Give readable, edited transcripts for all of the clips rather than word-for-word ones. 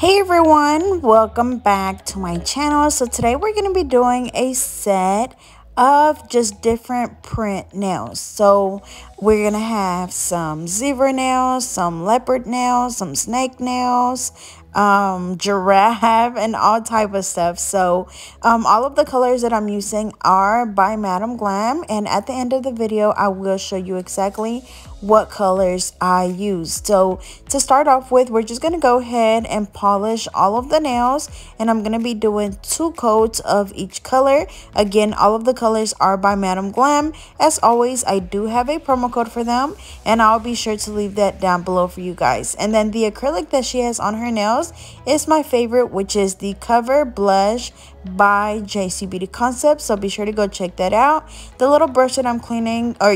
Hey everyone, welcome back to my channel. So today we're going to be doing a set of just different print nails. So we're going to have some zebra nails, some leopard nails, some snake nails, giraffe, and all type of stuff. So all of the colors that I'm using are by Madam Glam, and at the end of the video I will show you exactly what colors I used. So to start off with, we're just going to go ahead and polish all of the nails, and I'm going to be doing 2 coats of each color. Again, all of the colors are by Madam Glam. As always, I do have a promo code for them, and I'll be sure to leave that down below for you guys. And then the acrylic that she has on her nails is my favorite, which is the Cover Blush by JC Beauty Concept. So be sure to go check that out. The little brush that I'm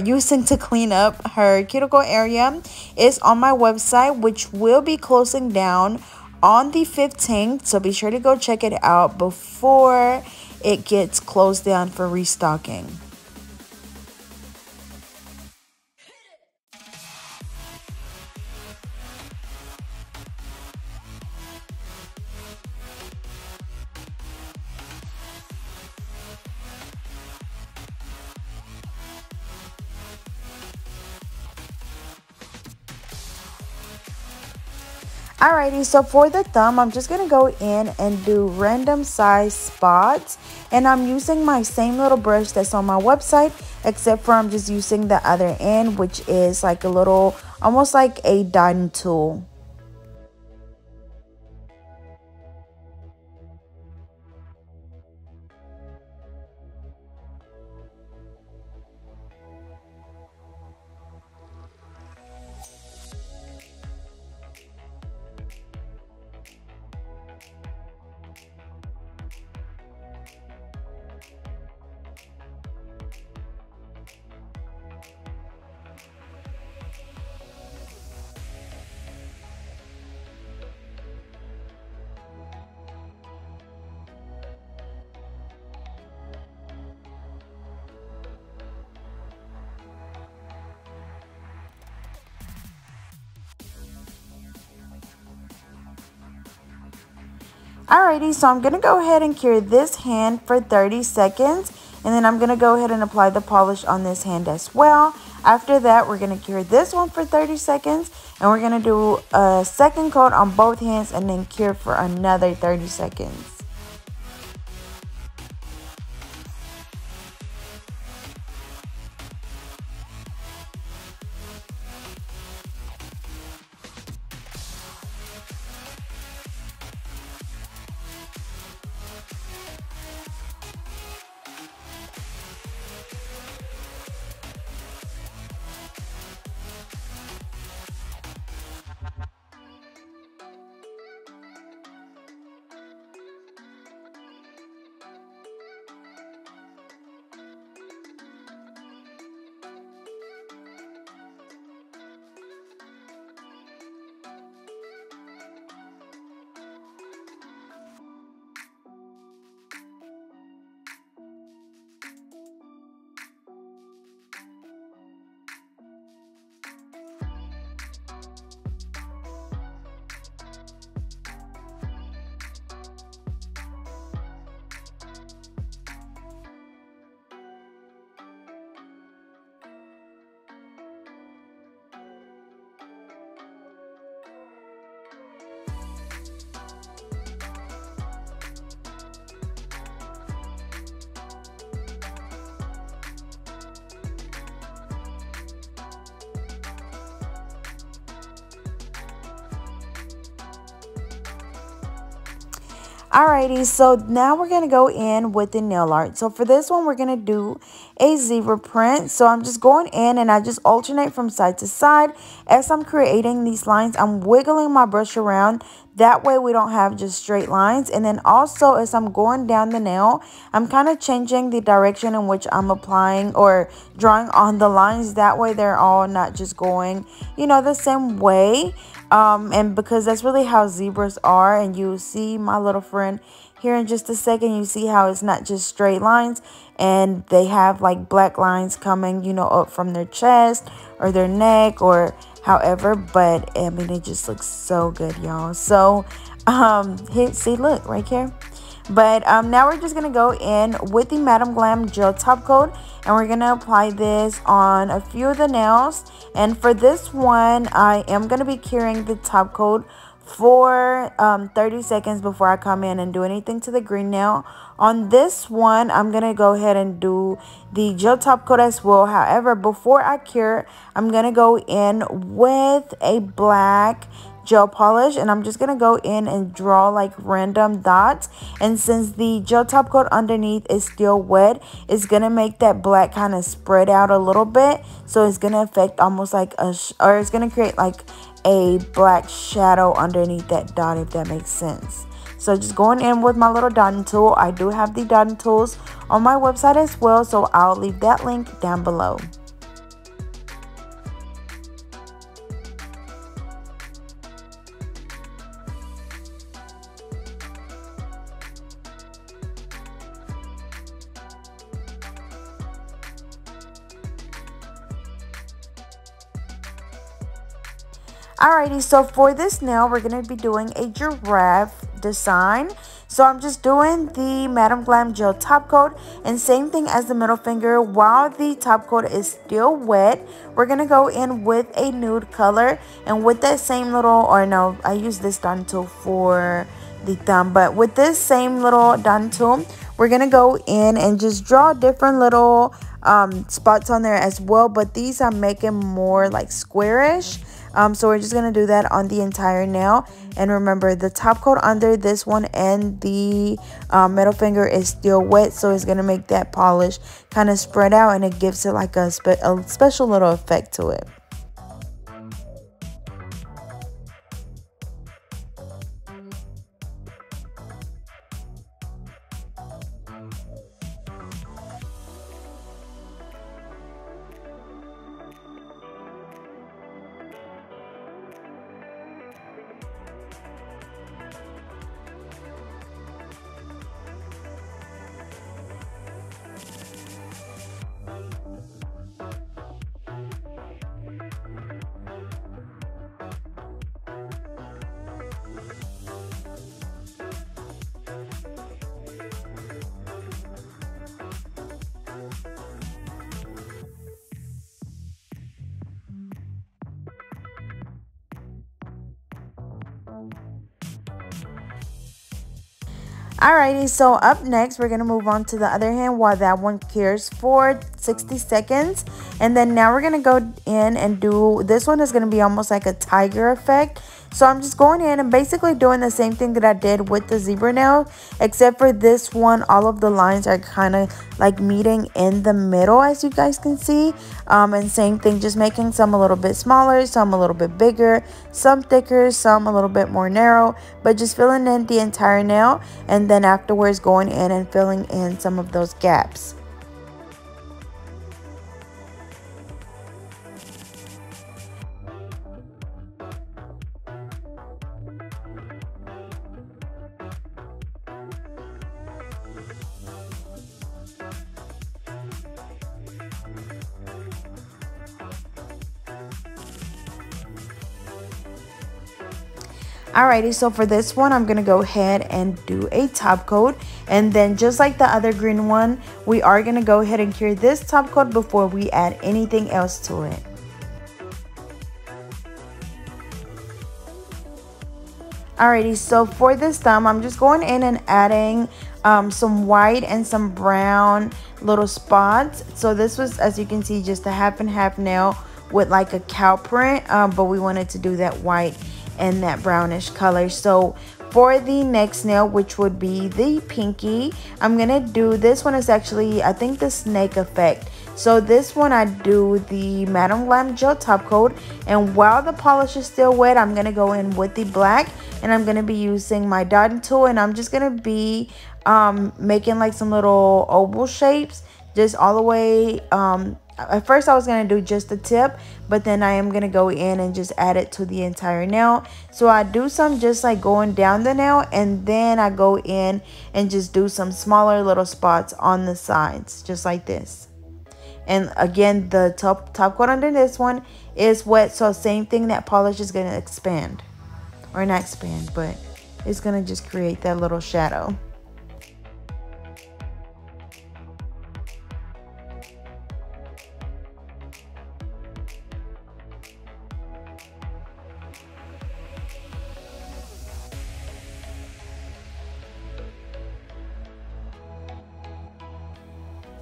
using to clean up her cuticle area is on my website, which will be closing down on the 15th. So be sure to go check it out before it gets closed down for restocking. Alrighty, so for the thumb, I'm just going to go in and do random size spots. And I'm using my same little brush that's on my website, except for I'm just using the other end, which is like a little, almost like a dotting tool. Alrighty, so I'm going to go ahead and cure this hand for 30 seconds. And then I'm going to go ahead and apply the polish on this hand as well. After that, we're going to cure this one for 30 seconds. And we're going to do a second coat on both hands and then cure for another 30 seconds. Alrighty, so now we're going to go in with the nail art. So for this one, we're going to do a zebra print. So I'm just going in and I just alternate from side to side. As I'm creating these lines, I'm wiggling my brush around. That way we don't have just straight lines. And then also as I'm going down the nail, I'm kind of changing the direction in which I'm applying or drawing on the lines. That way they're all not just going, you know, the same way. And because that's really how zebras are, and you'll see my little friend here in just a second. You see how it's not just straight lines, and they have like black lines coming, you know, up from their chest or their neck, or however, but I mean, it just looks so good, y'all. So here, see, look right here. But now we're just gonna go in with the Madam Glam gel top coat, and we're gonna apply this on a few of the nails. And for this one, I am gonna be curing the top coat for 30 seconds before I come in and do anything to the green nail. On this one, I'm gonna go ahead and do the gel top coat as well. However, before I cure, I'm gonna go in with a black gel polish, and I'm just gonna go in and draw like random dots. And since the gel top coat underneath is still wet, it's gonna make that black kind of spread out a little bit, so it's gonna affect almost like or it's gonna create like a black shadow underneath that dot, if that makes sense. So just going in with my little dotting tool. I do have the dotting tools on my website as well, so I'll leave that link down below. Alrighty, so for this nail, we're going to be doing a giraffe design. So I'm just doing the Madam Glam gel top coat, and same thing as the middle finger. While the top coat is still wet, we're going to go in with a nude color, and with that same little, or no, I use this dotting tool for the thumb, but with this same little dotting tool, we're going to go in and just draw different little spots on there as well, but these I'm making more like squarish. So we're just going to do that on the entire nail. And remember, the top coat under this one and the middle finger is still wet, so it's going to make that polish kind of spread out, and it gives it like a special little effect to it. Alrighty, so up next, we're going to move on to the other hand while that one cures for 60 seconds. And then now we're going to go in and do, this one is going to be almost like a tiger effect. So I'm just going in and basically doing the same thing that I did with the zebra nail, except for this one, all of the lines are kind of like meeting in the middle, as you guys can see. And same thing, just making some a little bit smaller, some a little bit bigger, some thicker, some a little bit more narrow, but just filling in the entire nail, and then afterwards going in and filling in some of those gaps. Alrighty, so for this one, I'm going to go ahead and do a top coat. And then just like the other green one, we are going to go ahead and cure this top coat before we add anything else to it. Alrighty, so for this thumb, I'm just going in and adding some white and some brown little spots. So this was, as you can see, just a half and half nail with like a cow print, but we wanted to do that white and that brownish color. So for the next nail, which would be the pinky, I'm gonna do, this one is actually, I think, the snake effect. So this one, I do the Madam Glam gel top coat, and while the polish is still wet, I'm gonna go in with the black, and I'm gonna be using my dotting tool, and I'm just gonna be making like some little oval shapes just all the way. At first I was going to do just the tip, but then I am going to go in and just add it to the entire nail. So I do some just like going down the nail, and then I go in and just do some smaller little spots on the sides, just like this. And again, the top coat under this one is wet, so same thing, that polish is going to expand. Or not expand, but it's going to just create that little shadow.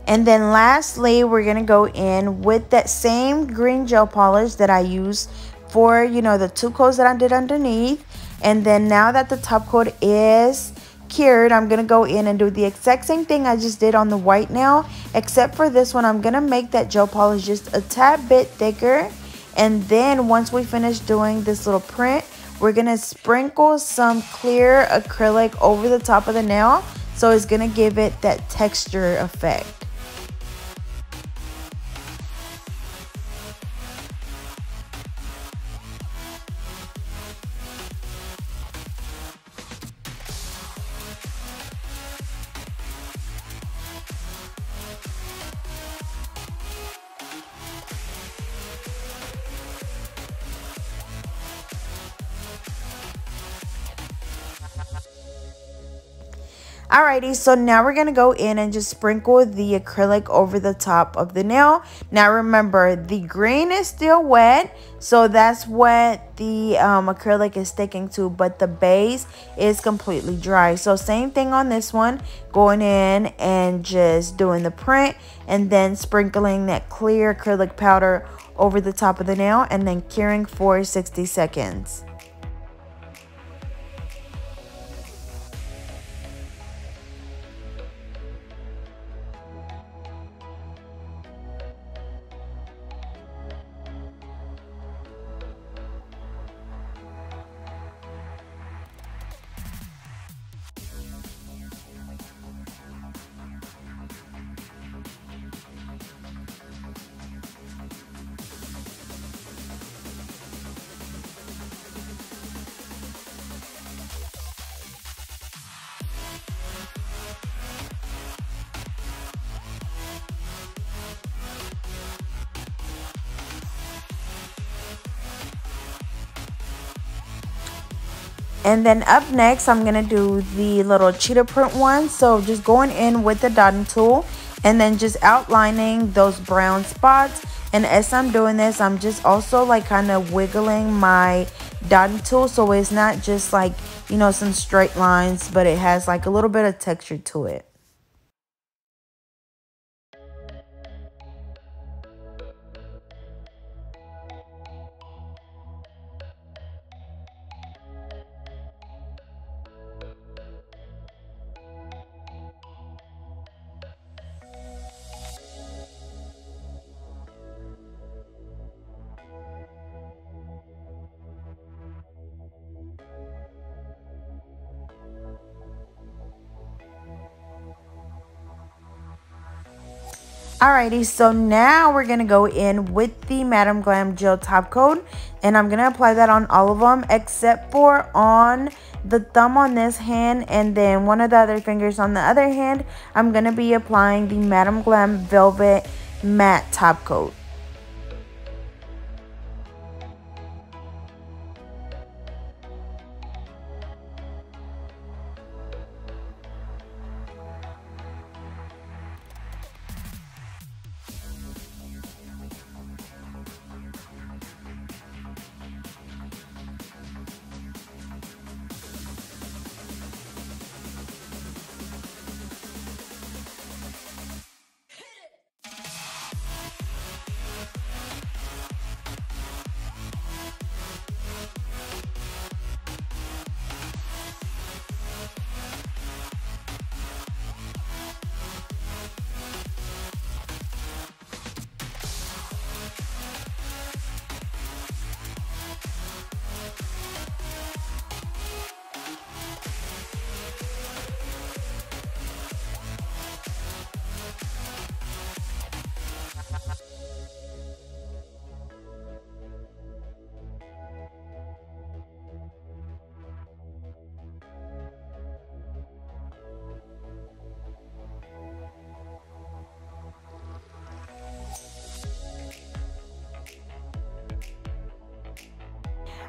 And then lastly, we're going to go in with that same green gel polish that I used for, you know, the 2 coats that I did underneath. And then now that the top coat is cured, I'm going to go in and do the exact same thing I just did on the white nail. Except for this one, I'm going to make that gel polish just a tad bit thicker. And then once we finish doing this little print, we're going to sprinkle some clear acrylic over the top of the nail. So it's going to give it that texture effect. Alrighty, so now we're going to go in and just sprinkle the acrylic over the top of the nail. Now remember, the green is still wet, so that's what the acrylic is sticking to, but the base is completely dry. So same thing on this one, going in and just doing the print and then sprinkling that clear acrylic powder over the top of the nail and then curing for 60 seconds. And then up next, I'm going to do the little cheetah print one. So just going in with the dotting tool and then just outlining those brown spots. And as I'm doing this, I'm just also like kind of wiggling my dotting tool. So it's not just like, you know, some straight lines, but it has like a little bit of texture to it. Alrighty, so now we're going to go in with the Madam Glam Gel Top Coat. And I'm going to apply that on all of them except for on the thumb on this hand. And then one of the other fingers on the other hand, I'm going to be applying the Madam Glam Velvet Matte Top Coat.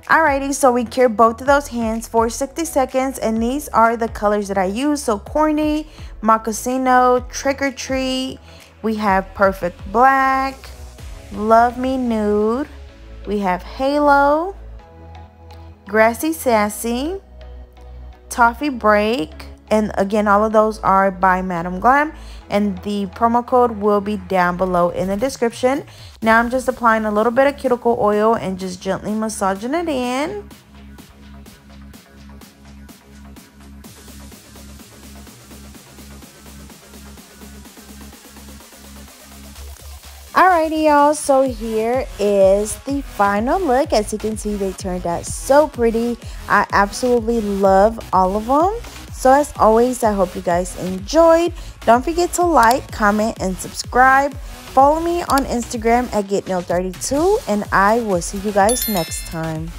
Alrighty, so we cure both of those hands for 60 seconds, and these are the colors that I use. So Corny, Moccasino, Trick or Treat, we have Perfect Black, Love Me Nude, we have Halo, Grassy Sassy, Toffee Break, and again, all of those are by Madam Glam, and the promo code will be down below in the description. Now I'm just applying a little bit of cuticle oil and just gently massaging it in. Alrighty, y'all, so here is the final look. As you can see, they turned out so pretty. I absolutely love all of them. So as always, I hope you guys enjoyed. Don't forget to like, comment, and subscribe. Follow me on Instagram at GetNail32, and I will see you guys next time.